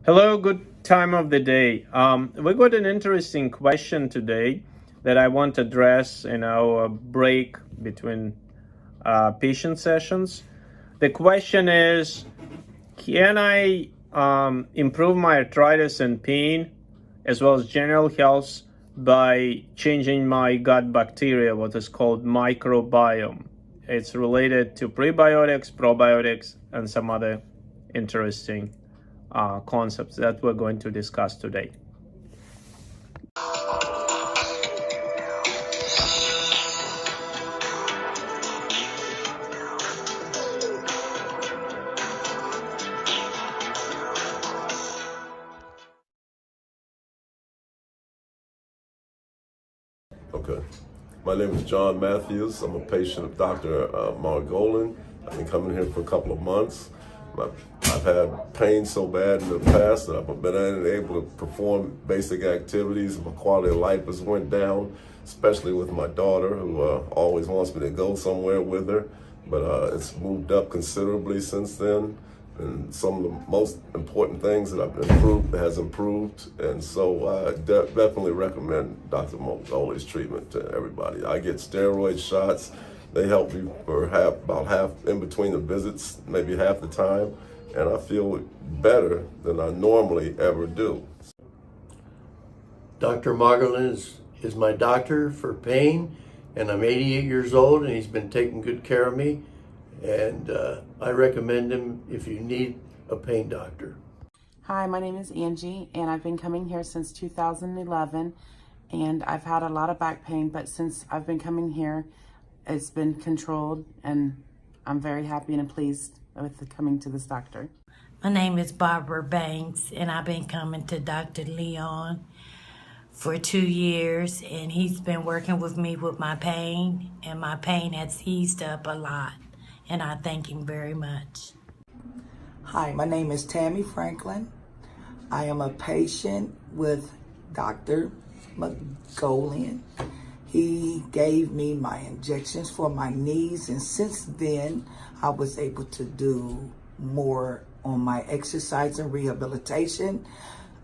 Hello, good time of the day. We got an interesting question today that I want to address in our break between patient sessions. The question is, can I improve my arthritis and pain as well as general health by changing my gut bacteria, what is called microbiome? It's related to prebiotics, probiotics, and some other interesting concepts that we're going to discuss today. Okay. My name is John Matthews. I'm a patient of Dr. Margolin. I've been coming here for a couple of months. I've had pain so bad in the past that I've been unable to perform basic activities. My quality of life has went down, especially with my daughter, who always wants me to go somewhere with her. But it's moved up considerably since then. And some of the most important things that I've improved has improved. And so I definitely recommend Dr. Mogoli's treatment to everybody. I get steroid shots. They help me for about half in between the visits, maybe half the time. And I feel better than I normally ever do. Dr. Margolin is my doctor for pain, and I'm 88 years old, and he's been taking good care of me. And I recommend him if you need a pain doctor. Hi, my name is Angie, and I've been coming here since 2011, and I've had a lot of back pain, but since I've been coming here, it's been controlled, and I'm very happy and pleased with coming to this doctor. My name is Barbara Banks, and I've been coming to Dr. Leon for 2 years, and he's been working with me with my pain, and my pain has eased up a lot, and I thank him very much. Hi, my name is Tammy Franklin. I am a patient with Dr. Mogolian. He gave me my injections for my knees, and since then, I was able to do more on my exercise and rehabilitation.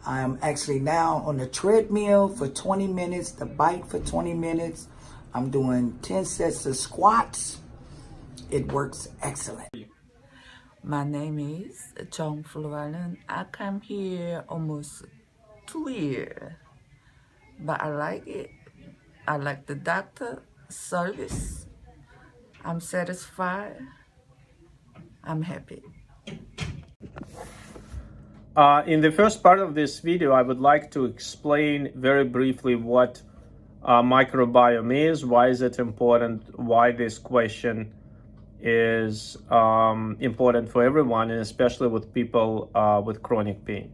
I'm actually now on the treadmill for 20 minutes, the bike for 20 minutes. I'm doing 10 sets of squats. It works excellent. My name is John Florallen. I come here almost 2 years, but I like it. I like the doctor service. I'm satisfied. I'm happy. In the first part of this video, I would like to explain very briefly what microbiome is, why is it important, why this question is important for everyone, and especially with people with chronic pain.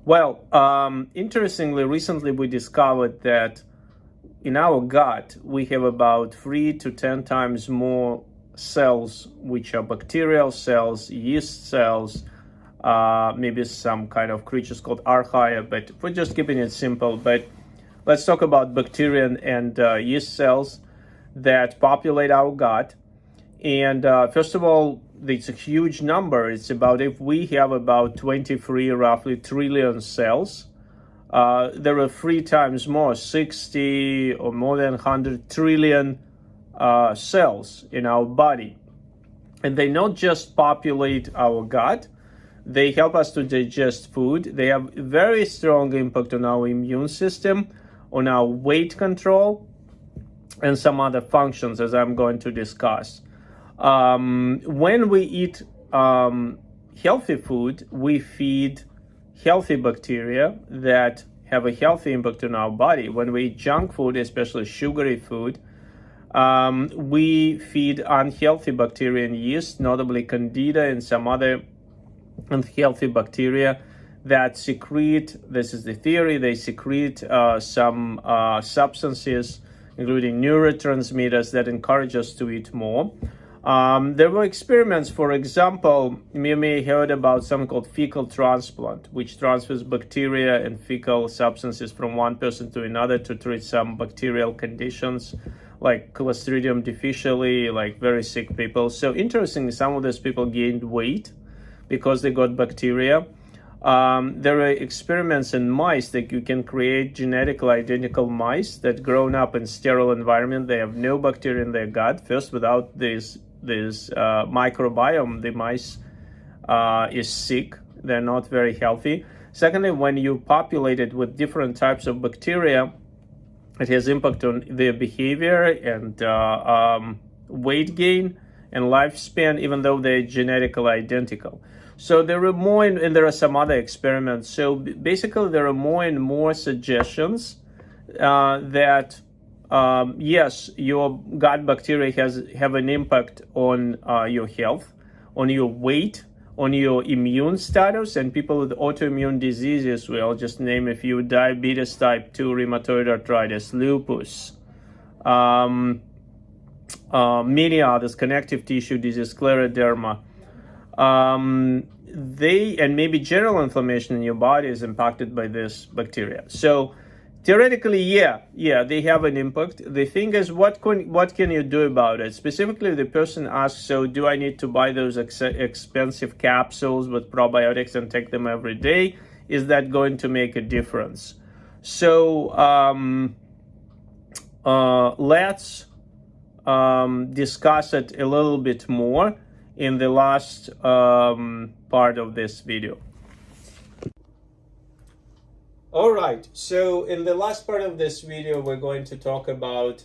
Well, interestingly, recently we discovered that in our gut, we have about 3 to 10 times more cells, which are bacterial cells, yeast cells, maybe some kind of creatures called archaea, but we're just keeping it simple. But let's talk about bacteria and yeast cells that populate our gut. And first of all, it's a huge number. It's about, if we have about 23 roughly trillion cells, there are 3 times more, 60 or more than 100 trillion cells in our body. And they not just populate our gut, they help us to digest food. They have very strong impact on our immune system, on our weight control, and some other functions, as I'm going to discuss. When we eat healthy food, we feed healthy bacteria that have a healthy impact on our body. When we eat junk food, especially sugary food, we feed unhealthy bacteria and yeast, notably candida and some other unhealthy bacteria that secrete, this is the theory, they secrete some substances, including neurotransmitters, that encourage us to eat more. There were experiments, for example, you may have heard about something called fecal transplant, which transfers bacteria and fecal substances from one person to another to treat some bacterial conditions like Clostridium difficile, like very sick people. So interestingly, some of those people gained weight because they got bacteria. There are experiments in mice that you can create genetically identical mice that grown up in sterile environment. They have no bacteria in their gut. First, without this microbiome, the mice is sick. They're not very healthy. Secondly, when you populate it with different types of bacteria, it has impact on their behavior and weight gain and lifespan, even though they're genetically identical. So there are more, and there are some other experiments. So basically, there are more and more suggestions that yes, your gut bacteria have an impact on your health, on your weight, on your immune status, and people with autoimmune diseases, I'll just name a few: diabetes type 2, rheumatoid arthritis, lupus, many others, connective tissue disease, scleroderma. And maybe general inflammation in your body is impacted by this bacteria. So theoretically, yeah, they have an impact. The thing is, what can you do about it? Specifically, the person asks, so do I need to buy those expensive capsules with probiotics and take them every day? Is that going to make a difference? So let's discuss it a little bit more in the last part of this video. All right, so in the last part of this video, we're going to talk about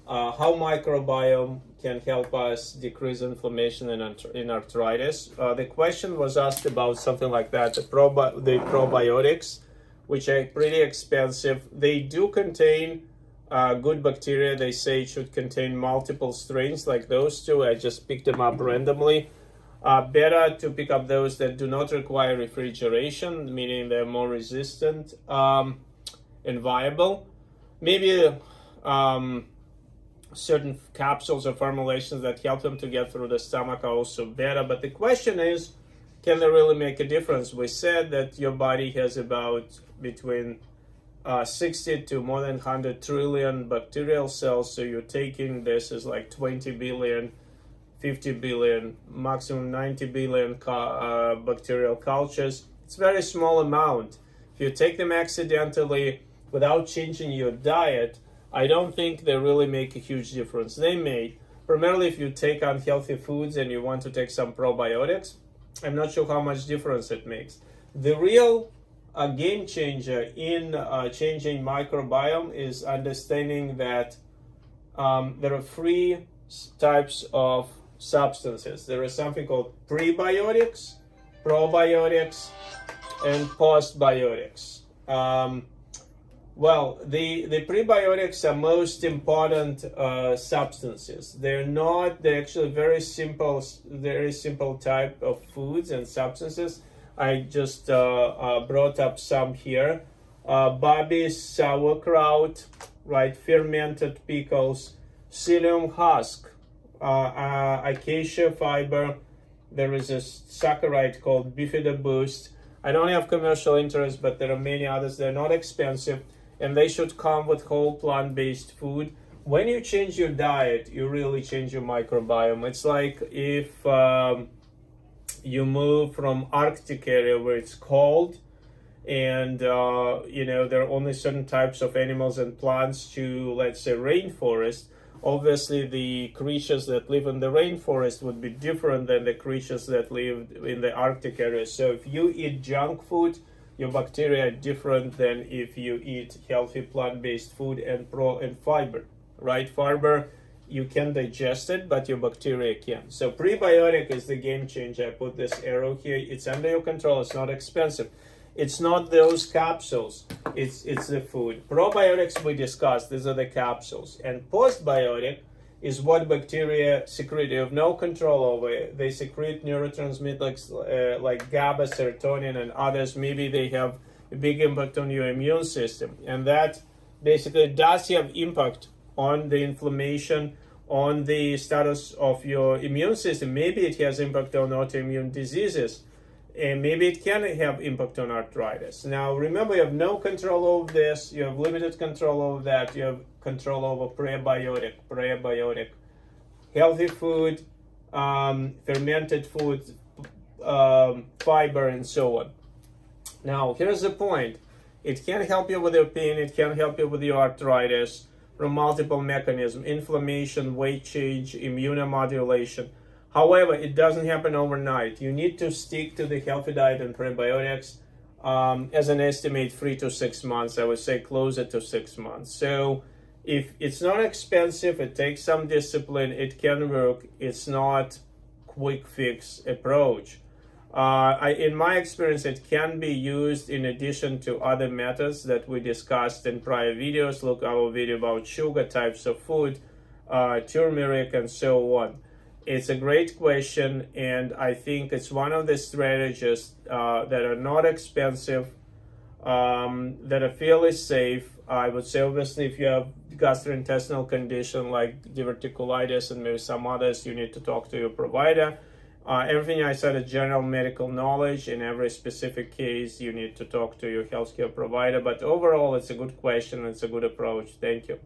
how microbiome can help us decrease inflammation in arthritis. The question was asked about something like that, the probiotics, which are pretty expensive. They do contain good bacteria. They say it should contain multiple strains like those two. I just picked them up randomly. Better to pick up those that do not require refrigeration, meaning they're more resistant and viable. Maybe certain capsules or formulations that help them to get through the stomach are also better. But the question is, can they really make a difference? We said that your body has about between 60 to more than 100 trillion bacterial cells. So you're taking this as like 20 billion, 50 billion, maximum 90 billion bacterial cultures. It's a very small amount. If you take them accidentally without changing your diet, I don't think they really make a huge difference. They may, primarily if you take unhealthy foods and you want to take some probiotics, I'm not sure how much difference it makes. The real game changer in changing microbiome is understanding that there are three types of substances. There is something called prebiotics, probiotics, and postbiotics. Well, the prebiotics are most important substances. They're actually very simple type of foods and substances. I just brought up some here. Bobby's sauerkraut, right? Fermented pickles, psyllium husk, acacia fiber. There is a saccharide called Bifida Boost. I don't have commercial interest, but there are many others. They're not expensive, and they should come with whole plant-based food. When you change your diet, you really change your microbiome. It's like if you move from Arctic area where it's cold, and there are only certain types of animals and plants to, let's say, rainforest. Obviously, the creatures that live in the rainforest would be different than the creatures that live in the Arctic area. So if you eat junk food, your bacteria are different than if you eat healthy plant-based food and fiber, right? Fiber, you can digest it, but your bacteria can't. So prebiotic is the game changer. I put this arrow here. It's under your control. It's not expensive. It's not those capsules. It's the food. Probiotics we discussed. These are the capsules. And postbiotic is what bacteria secrete. You have no control over it. They secrete neurotransmitters like GABA, serotonin, and others. Maybe they have a big impact on your immune system. And that basically does have impact on the inflammation, on the status of your immune system. Maybe it has impact on autoimmune diseases. And maybe it can have impact on arthritis. Now, remember, you have no control over this. You have limited control over that. You have control over prebiotic, healthy food, fermented food, fiber, and so on. Now, here's the point. It can help you with your pain, it can help you with your arthritis from multiple mechanisms, inflammation, weight change, immunomodulation. However, it doesn't happen overnight. You need to stick to the healthy diet and probiotics as an estimate 3 to 6 months. I would say closer to 6 months. So if it's not expensive, it takes some discipline, it can work. It's not quick fix approach. In my experience, it can be used in addition to other methods that we discussed in prior videos. Look our video about sugar, types of food, turmeric, and so on. It's a great question, and I think it's one of the strategies that are not expensive, that are fairly safe. I would say, obviously, if you have gastrointestinal condition like diverticulitis and maybe some others, you need to talk to your provider. Everything I said is general medical knowledge. In every specific case, you need to talk to your healthcare provider. But overall, it's a good question. It's a good approach. Thank you.